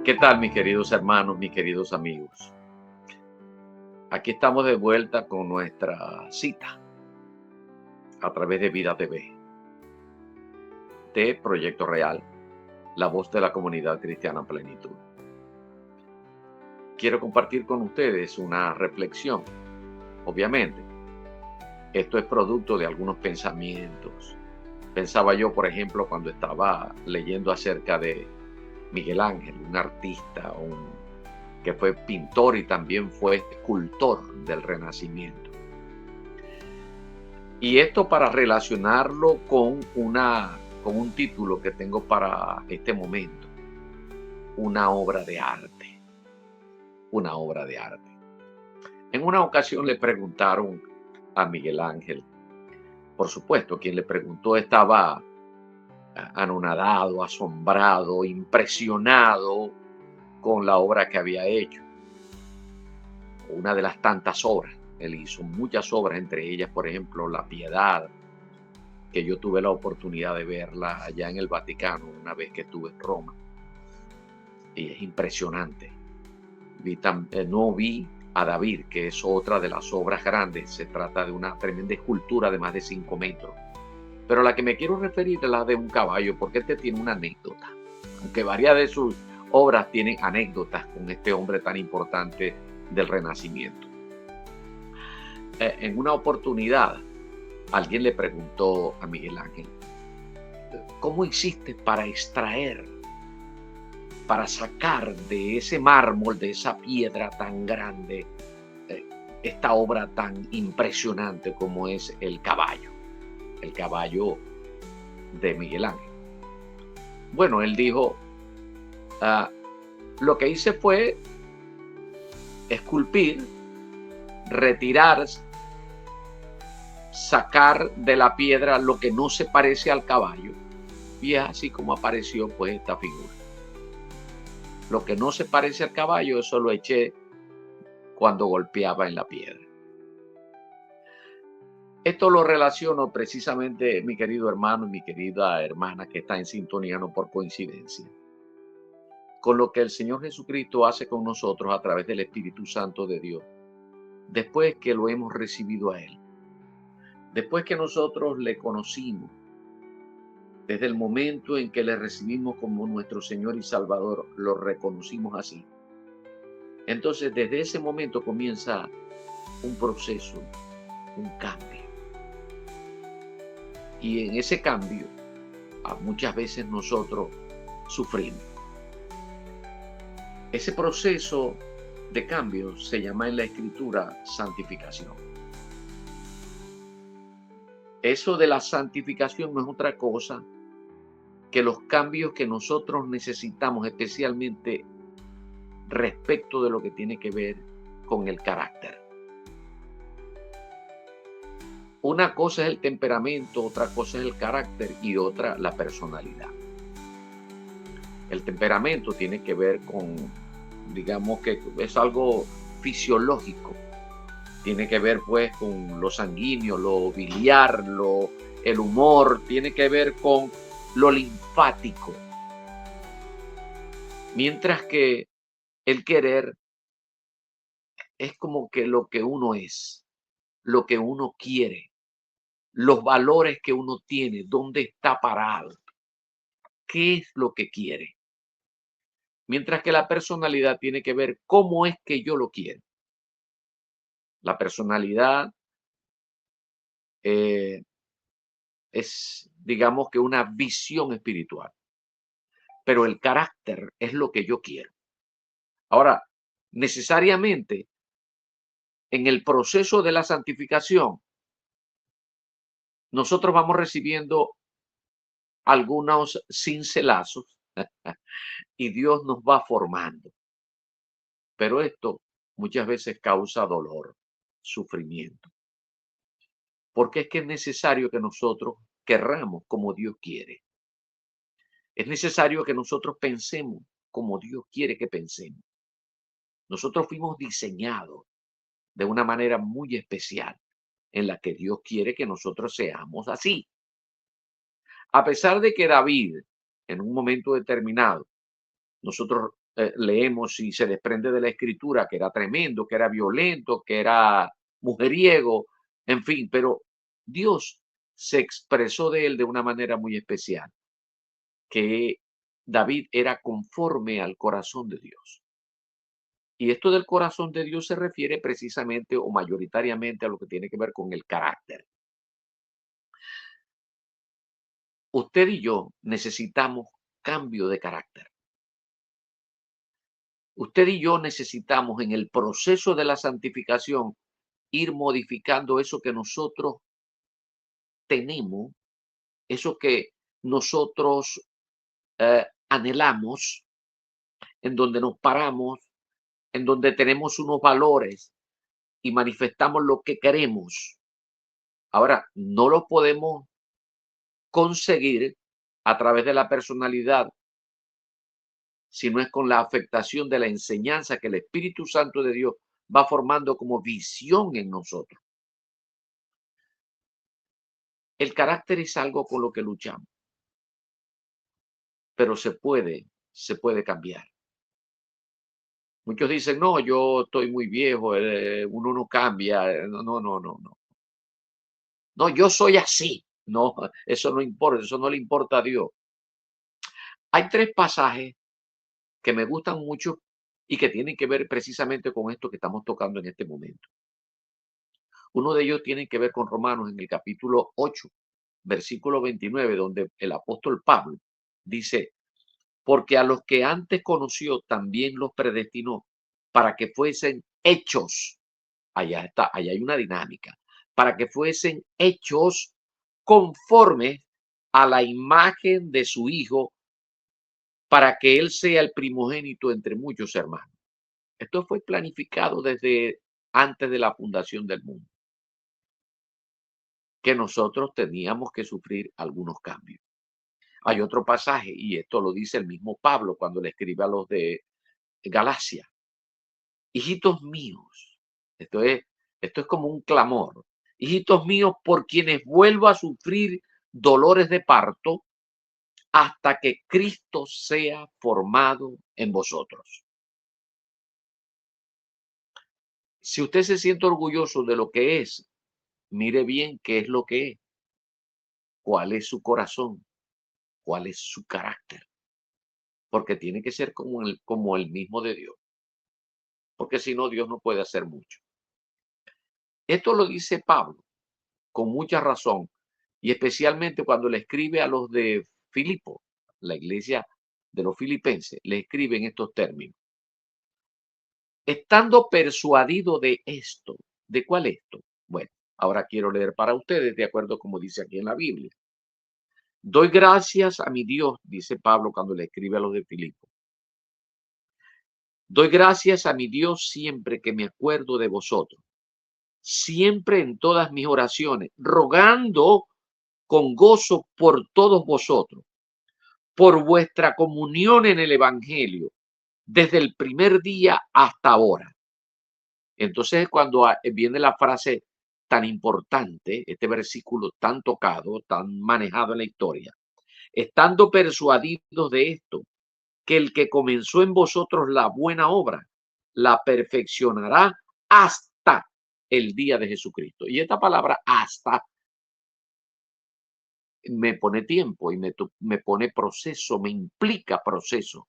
¿Qué tal, mis queridos hermanos, mis queridos amigos? Aquí estamos de vuelta con nuestra cita a través de Vida TV, de Proyecto Real, la voz de la comunidad cristiana en plenitud. Quiero compartir con ustedes una reflexión. Obviamente, esto es producto de algunos pensamientos. Pensaba yo, por ejemplo, cuando estaba leyendo acerca de Miguel Ángel, un artista, que fue pintor y también fue escultor del Renacimiento. Y esto para relacionarlo con un título que tengo para este momento: una obra de arte. Una obra de arte. En una ocasión le preguntaron a Miguel Ángel, por supuesto, quien le preguntó estaba anonadado, asombrado, impresionado con la obra que había hecho. Una de las tantas obras. Él hizo muchas obras, entre ellas, por ejemplo, La Piedad, que yo tuve la oportunidad de verla allá en el Vaticano una vez que estuve en Roma. Y es impresionante. No vi a David, que es otra de las obras grandes. Se trata de una tremenda escultura de más de 5 metros. Pero la que me quiero referir es la de un caballo, porque este tiene una anécdota. Aunque varias de sus obras tienen anécdotas con este hombre tan importante del Renacimiento. En una oportunidad, alguien le preguntó a Miguel Ángel, ¿cómo hiciste para extraer, para sacar de ese mármol, de esa piedra tan grande, esta obra tan impresionante como es el caballo de Miguel Ángel? Bueno, él dijo, lo que hice fue esculpir, retirar, sacar de la piedra lo que no se parece al caballo, y es así como apareció pues esta figura. Lo que no se parece al caballo, eso lo eché cuando golpeaba en la piedra. Esto lo relaciono precisamente, mi querido hermano y mi querida hermana que está en sintonía, no por coincidencia, con lo que el Señor Jesucristo hace con nosotros a través del Espíritu Santo de Dios, después que lo hemos recibido a Él. Después que nosotros le conocimos, desde el momento en que le recibimos como nuestro Señor y Salvador, lo reconocimos así. Entonces, desde ese momento comienza un proceso, un cambio. Y en ese cambio, muchas veces nosotros sufrimos. Ese proceso de cambio se llama en la Escritura santificación. Eso de la santificación no es otra cosa que los cambios que nosotros necesitamos, especialmente respecto de lo que tiene que ver con el carácter. Una cosa es el temperamento, otra cosa es el carácter y otra la personalidad. El temperamento tiene que ver con, digamos que es algo fisiológico. Tiene que ver pues con lo sanguíneo, lo biliar, el humor, tiene que ver con lo linfático. Mientras que el querer es como que lo que uno es, lo que uno quiere, los valores que uno tiene, dónde está parado, qué es lo que quiere. Mientras que la personalidad tiene que ver cómo es que yo lo quiero. La personalidad es, digamos que una visión espiritual, pero el carácter es lo que yo quiero. Ahora, necesariamente, en el proceso de la santificación, nosotros vamos recibiendo algunos cincelazos y Dios nos va formando. Pero esto muchas veces causa dolor, sufrimiento. Porque es que es necesario que nosotros querramos como Dios quiere. Es necesario que nosotros pensemos como Dios quiere que pensemos. Nosotros fuimos diseñados de una manera muy especial en la que Dios quiere que nosotros seamos así. A pesar de que David, en un momento determinado, nosotros leemos y se desprende de la escritura que era tremendo, que era violento, que era mujeriego, en fin, pero Dios se expresó de él de una manera muy especial, que David era conforme al corazón de Dios. Y esto del corazón de Dios se refiere precisamente o mayoritariamente a lo que tiene que ver con el carácter. Usted y yo necesitamos cambio de carácter. Usted y yo necesitamos en el proceso de la santificación ir modificando eso que nosotros tenemos, eso que nosotros anhelamos, en donde nos paramos, en donde tenemos unos valores y manifestamos lo que queremos. Ahora, no lo podemos conseguir a través de la personalidad, sino es con la afectación de la enseñanza que el Espíritu Santo de Dios va formando como visión en nosotros. El carácter es algo con lo que luchamos, pero se puede cambiar. Muchos dicen, no, yo estoy muy viejo, uno no cambia. No, no, no, no, no. No, yo soy así. No, eso no importa, eso no le importa a Dios. Hay tres pasajes que me gustan mucho y que tienen que ver precisamente con esto que estamos tocando en este momento. Uno de ellos tiene que ver con Romanos en el capítulo 8, versículo 29, donde el apóstol Pablo dice, porque a los que antes conoció también los predestinó para que fuesen hechos. Allá está, allá hay una dinámica, para que fuesen hechos conforme a la imagen de su Hijo, para que Él sea el primogénito entre muchos hermanos. Esto fue planificado desde antes de la fundación del mundo, que nosotros teníamos que sufrir algunos cambios. Hay otro pasaje, y esto lo dice el mismo Pablo cuando le escribe a los de Galacia. Hijitos míos, esto es, esto es como un clamor. Hijitos míos, por quienes vuelvo a sufrir dolores de parto hasta que Cristo sea formado en vosotros. Si usted se siente orgulloso de lo que es, mire bien qué es lo que es, cuál es su corazón, cuál es su carácter, porque tiene que ser como el mismo de Dios, porque si no, Dios no puede hacer mucho. Esto lo dice Pablo con mucha razón, y especialmente cuando le escribe a los de Filipo, la iglesia de los filipenses, le escribe en estos términos. Estando persuadido de esto, ¿de cuál esto? Bueno, ahora quiero leer para ustedes de acuerdo como dice aquí en la Biblia. Doy gracias a mi Dios, dice Pablo cuando le escribe a los de Filipo. Doy gracias a mi Dios siempre que me acuerdo de vosotros, siempre en todas mis oraciones, rogando con gozo por todos vosotros, por vuestra comunión en el Evangelio, desde el primer día hasta ahora. Entonces, cuando viene la frase tan importante, este versículo tan tocado, tan manejado en la historia, estando persuadidos de esto, que el que comenzó en vosotros la buena obra, la perfeccionará hasta el día de Jesucristo. Y esta palabra hasta me pone tiempo y me pone proceso, me implica proceso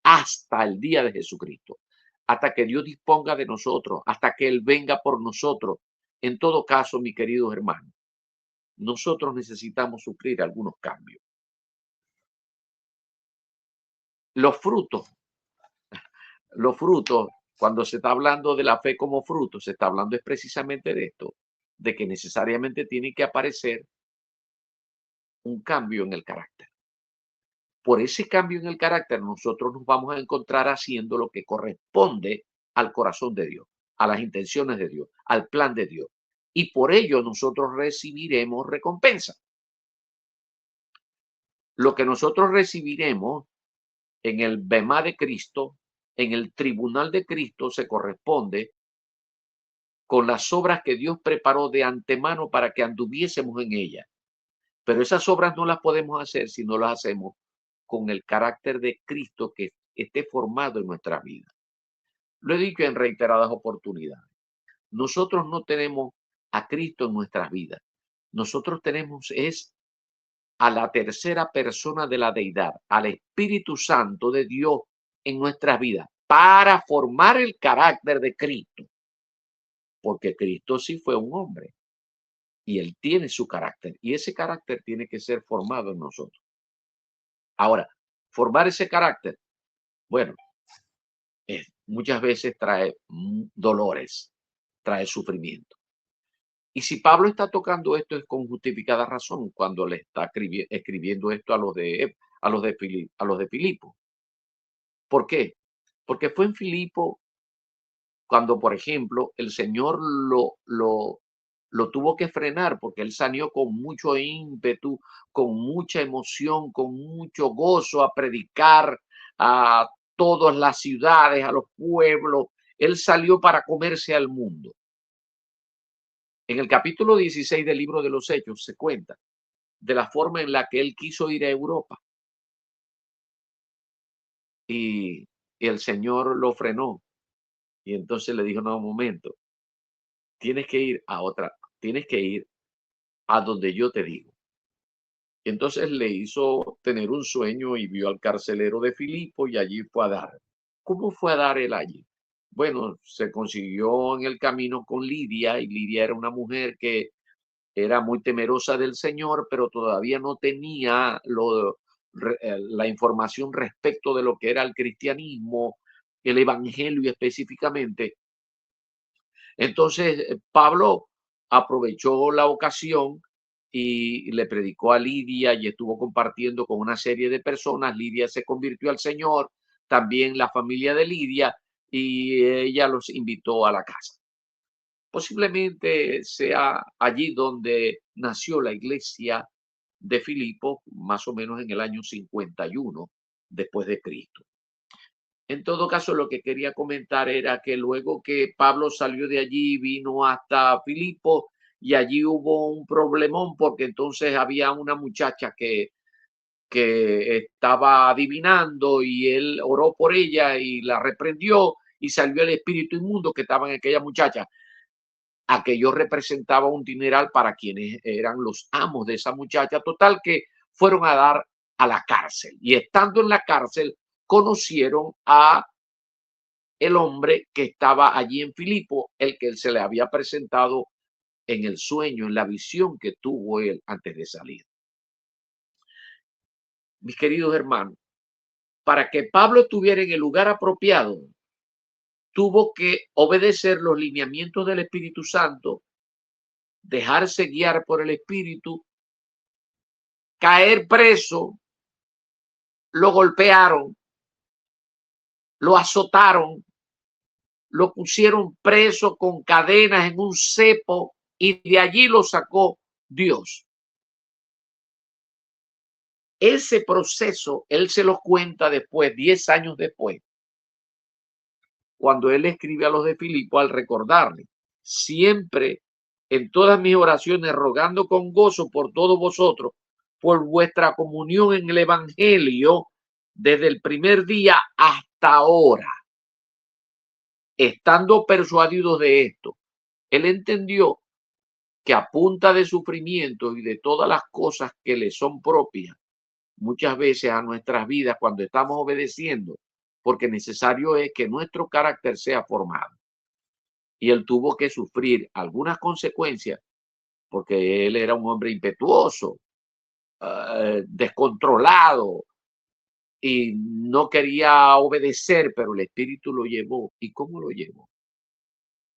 hasta el día de Jesucristo, hasta que Dios disponga de nosotros, hasta que Él venga por nosotros. En todo caso, mis queridos hermanos, nosotros necesitamos sufrir algunos cambios. Los frutos, los frutos, cuando se está hablando de la fe como fruto, se está hablando es precisamente de esto, de que necesariamente tiene que aparecer un cambio en el carácter. Por ese cambio en el carácter, nosotros nos vamos a encontrar haciendo lo que corresponde al corazón de Dios, a las intenciones de Dios, al plan de Dios. Y por ello nosotros recibiremos recompensa. Lo que nosotros recibiremos en el bemá de Cristo, en el tribunal de Cristo, se corresponde con las obras que Dios preparó de antemano para que anduviésemos en ellas. Pero esas obras no las podemos hacer si no las hacemos con el carácter de Cristo que esté formado en nuestra vida. Lo he dicho en reiteradas oportunidades. Nosotros no tenemos a Cristo en nuestras vidas. Nosotros tenemos es a la tercera persona de la deidad, al Espíritu Santo de Dios en nuestras vidas, para formar el carácter de Cristo. Porque Cristo sí fue un hombre y él tiene su carácter y ese carácter tiene que ser formado en nosotros. Ahora, formar ese carácter, bueno, muchas veces trae dolores, trae sufrimiento. Y si Pablo está tocando esto es con justificada razón cuando le está escribiendo esto a los de Filipo. ¿Por qué? Porque fue en Filipo cuando, por ejemplo, el Señor lo tuvo que frenar porque él salió con mucho ímpetu, con mucha emoción, con mucho gozo a predicar a todas las ciudades, a los pueblos. Él salió para comerse al mundo. En el capítulo 16 del libro de los Hechos se cuenta de la forma en la que él quiso ir a Europa. Y el Señor lo frenó. Y entonces le dijo, no, un momento, tienes que ir a donde yo te digo. Y entonces le hizo tener un sueño y vio al carcelero de Filipo y allí fue a dar. ¿Cómo fue a dar él allí? Bueno, se consiguió en el camino con Lidia y Lidia era una mujer que era muy temerosa del Señor, pero todavía no tenía la información respecto de lo que era el cristianismo, el evangelio específicamente. Entonces, Pablo aprovechó la ocasión y le predicó a Lidia y estuvo compartiendo con una serie de personas. Lidia se convirtió al Señor, también la familia de Lidia, y ella los invitó a la casa. Posiblemente sea allí donde nació la iglesia de Filipo, más o menos en el año 51 después de Cristo. En todo caso, lo que quería comentar era que luego que Pablo salió de allí, vino hasta Filipo y allí hubo un problemón porque entonces había una muchacha que estaba adivinando y él oró por ella y la reprendió y salió el espíritu inmundo que estaba en aquella muchacha. Aquello representaba un dineral para quienes eran los amos de esa muchacha. Total que fueron a dar a la cárcel y estando en la cárcel conocieron a el hombre que estaba allí en Filipo, el que se le había presentado en el sueño, en la visión que tuvo él antes de salir. Mis queridos hermanos, para que Pablo estuviera en el lugar apropiado, tuvo que obedecer los lineamientos del Espíritu Santo, dejarse guiar por el Espíritu, caer preso, lo golpearon, lo azotaron, lo pusieron preso con cadenas en un cepo y de allí lo sacó Dios. Ese proceso él se lo cuenta después, 10 años después, cuando él escribe a los de Filipo al recordarle, siempre en todas mis oraciones rogando con gozo por todos vosotros, por vuestra comunión en el evangelio desde el primer día hasta ahora. Estando persuadidos de esto, él entendió que a punta de sufrimiento y de todas las cosas que le son propias, muchas veces a nuestras vidas cuando estamos obedeciendo, porque necesario es que nuestro carácter sea formado. Y él tuvo que sufrir algunas consecuencias porque él era un hombre impetuoso, descontrolado y no quería obedecer, pero el Espíritu lo llevó. ¿Y cómo lo llevó?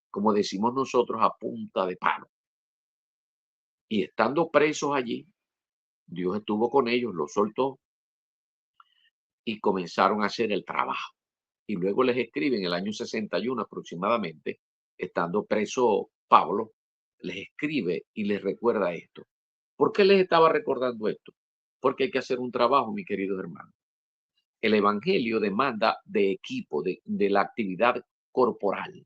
Como decimos nosotros, a punta de palo. Y estando presos allí, Dios estuvo con ellos, los soltó y comenzaron a hacer el trabajo. Y luego les escribe en el año 61 aproximadamente, estando preso Pablo, les escribe y les recuerda esto. ¿Por qué les estaba recordando esto? Porque hay que hacer un trabajo, mis queridos hermanos. El evangelio demanda de equipo, de la actividad corporal,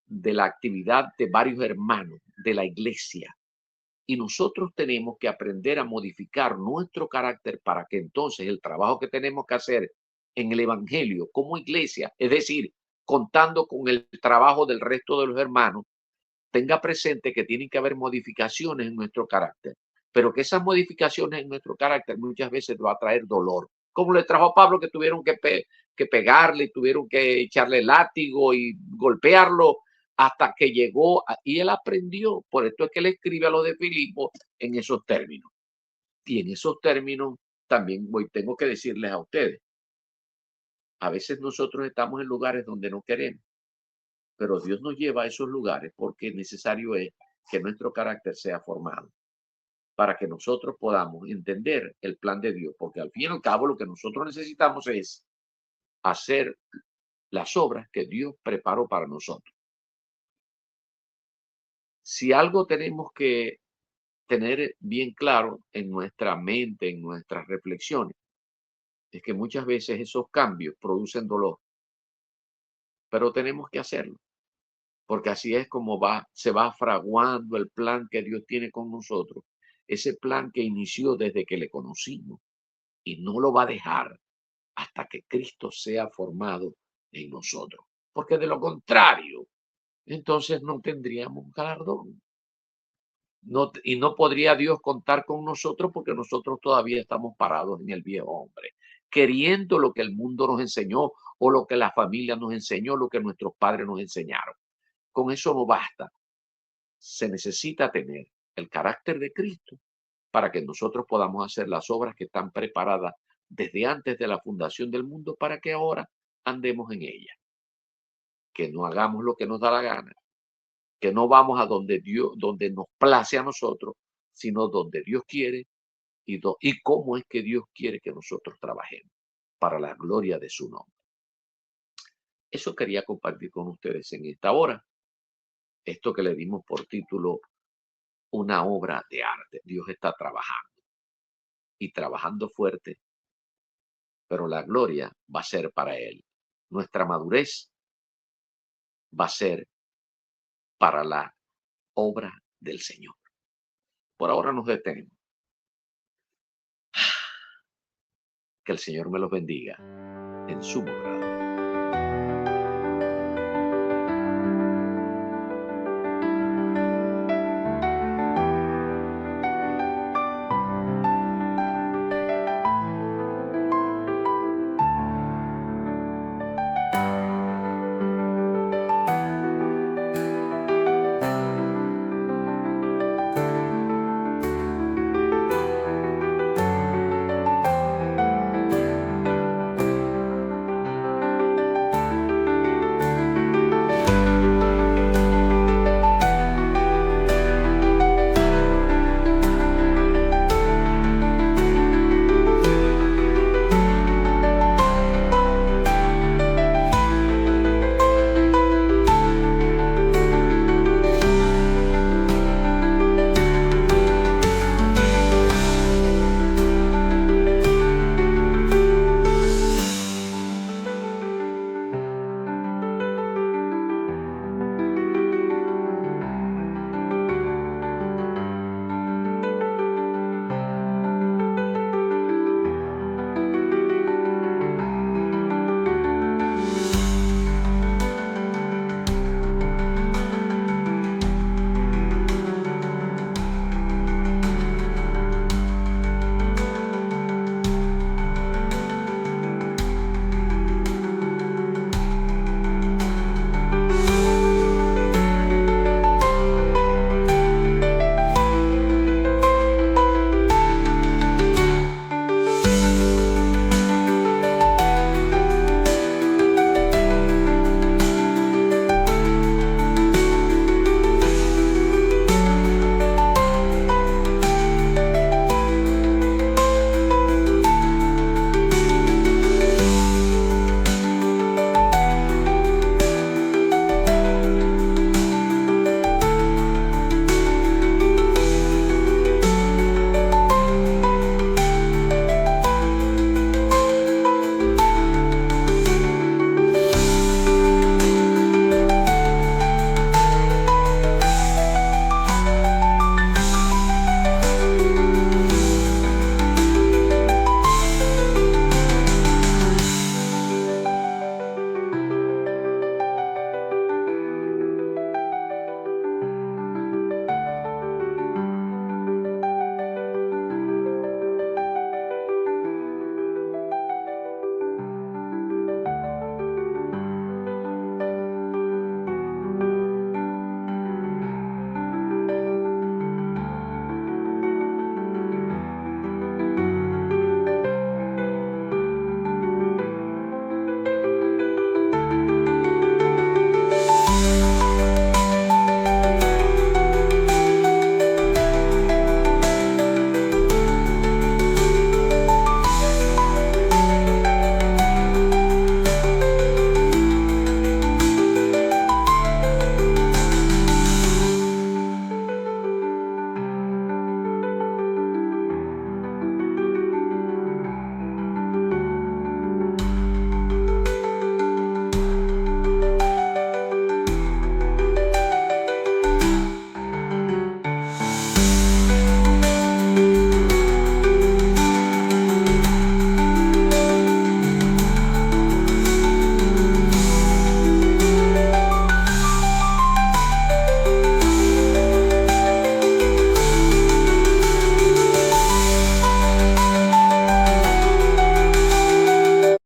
de la actividad de varios hermanos, de la iglesia. Y nosotros tenemos que aprender a modificar nuestro carácter para que entonces el trabajo que tenemos que hacer en el Evangelio como iglesia, es decir, contando con el trabajo del resto de los hermanos, tenga presente que tienen que haber modificaciones en nuestro carácter, pero que esas modificaciones en nuestro carácter muchas veces va a traer dolor, como le trajo a Pablo, que tuvieron que pegarle, tuvieron que echarle látigo y golpearlo hasta que llegó y él aprendió. Por esto es que él escribe a los de Filipo en esos términos. Y en esos términos también tengo que decirles a ustedes, a veces nosotros estamos en lugares donde no queremos, pero Dios nos lleva a esos lugares porque necesario es que nuestro carácter sea formado para que nosotros podamos entender el plan de Dios, porque al fin y al cabo lo que nosotros necesitamos es hacer las obras que Dios preparó para nosotros. Si algo tenemos que tener bien claro en nuestra mente, en nuestras reflexiones, es que muchas veces esos cambios producen dolor, pero tenemos que hacerlo, porque así es como se va fraguando el plan que Dios tiene con nosotros, ese plan que inició desde que le conocimos y no lo va a dejar hasta que Cristo sea formado en nosotros, porque de lo contrario, entonces no tendríamos un galardón. No, y no podría Dios contar con nosotros porque nosotros todavía estamos parados en el viejo hombre, queriendo lo que el mundo nos enseñó o lo que la familia nos enseñó, lo que nuestros padres nos enseñaron. Con eso no basta. Se necesita tener el carácter de Cristo para que nosotros podamos hacer las obras que están preparadas desde antes de la fundación del mundo para que ahora andemos en ella. Que no hagamos lo que nos da la gana, que no vamos a donde Dios, donde nos place a nosotros, sino donde Dios quiere y cómo es que Dios quiere que nosotros trabajemos para la gloria de su nombre. Eso quería compartir con ustedes en esta hora. Esto que le dimos por título una obra de arte. Dios está trabajando y trabajando fuerte, pero la gloria va a ser para Él. Nuestra madurez va a ser para la obra del Señor. Por ahora nos detenemos. Que el Señor me los bendiga en su grado.